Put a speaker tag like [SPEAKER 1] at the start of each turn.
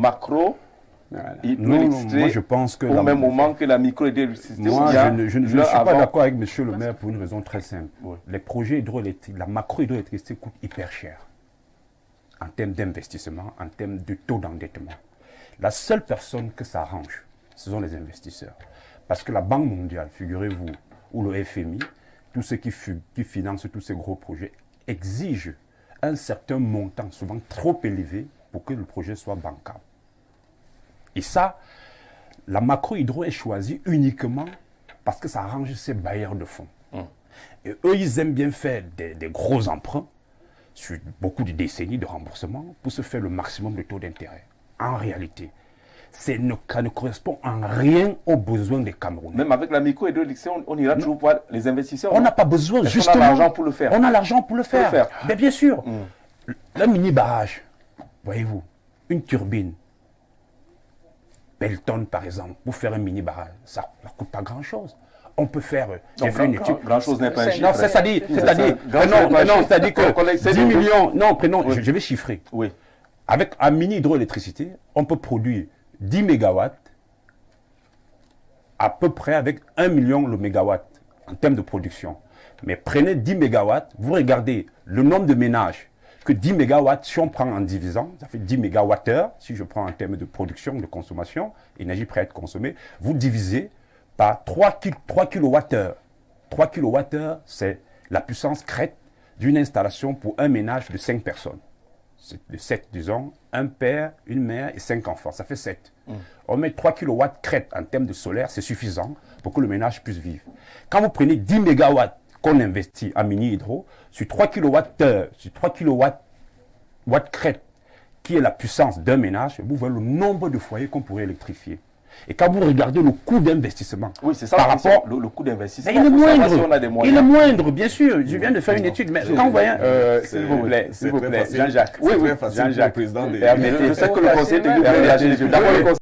[SPEAKER 1] macro
[SPEAKER 2] Voilà.
[SPEAKER 1] hydroélectricité
[SPEAKER 2] Moi, je pense que
[SPEAKER 1] au même moment que la micro-hydroélectricité.
[SPEAKER 2] Moi, je ne suis pas d'accord avec Monsieur le maire pour une raison très simple.
[SPEAKER 1] Oui.
[SPEAKER 2] Les projets hydroélectriques, la macro-hydroélectricité coûte hyper cher en termes d'investissement, en termes de taux d'endettement. La seule personne que ça arrange, ce sont les investisseurs. Parce que la Banque mondiale, figurez-vous, ou le FMI, tous ceux qui financent tous ces gros projets, exigent un certain montant, souvent trop élevé, pour que le projet soit bancable. Et ça, la macro-hydro est choisie uniquement parce que ça arrange ces bailleurs de fonds. Et eux, ils aiment bien faire des gros emprunts sur beaucoup de décennies de remboursement pour se faire le maximum de taux d'intérêt. En réalité, ça ne correspond en rien aux besoins des Camerounais.
[SPEAKER 1] Même avec la micro-hydroélectricité, on ira toujours voir les investisseurs.
[SPEAKER 2] On n'a pas besoin, justement.
[SPEAKER 1] On a l'argent pour le faire.
[SPEAKER 2] On a l'argent pour le faire. Mais bien sûr, le mini-barrage, voyez-vous, une turbine, Belton par exemple, pour faire un mini-barrage, ça ne coûte pas grand-chose. On peut faire
[SPEAKER 1] grand-chose n'est pas un chiffre.
[SPEAKER 2] Non, c'est-à-dire que 10 millions, non, je vais chiffrer.
[SPEAKER 1] Oui.
[SPEAKER 2] Avec un mini hydroélectricité, on peut produire 10 mégawatts à peu près avec 1 million le mégawatt en termes de production. Mais prenez 10 mégawatts, vous regardez le nombre de ménages que 10 mégawatts, si on prend en divisant, ça fait 10 mégawattheures, si je prends en termes de production, de consommation, énergie prête à être consommée, vous divisez par 3 kWh. 3 kWh, c'est la puissance crête d'une installation pour un ménage de 5 personnes. C'est de 7, disons, un père, une mère et 5 enfants, ça fait 7. On met 3 kW crête en termes de solaire, c'est suffisant pour que le ménage puisse vivre. Quand vous prenez 10 mégawatts qu'on investit en mini-hydro, sur 3 kWh, sur 3 kW crête, qui est la puissance d'un ménage, vous voyez le nombre de foyers qu'on pourrait électrifier. Et quand vous regardez le coût d'investissement,
[SPEAKER 1] oui, c'est ça
[SPEAKER 2] par rapport
[SPEAKER 1] le coût d'investissement,
[SPEAKER 2] il est moindre.
[SPEAKER 1] Si on a des moyens.
[SPEAKER 2] Il est moindre, bien sûr. Je viens de faire une étude, mais quand vous voyez,
[SPEAKER 1] s'il vous plaît, Jean-Jacques.
[SPEAKER 3] Oui, Jean-Jacques.
[SPEAKER 1] Je sais que le conseil technique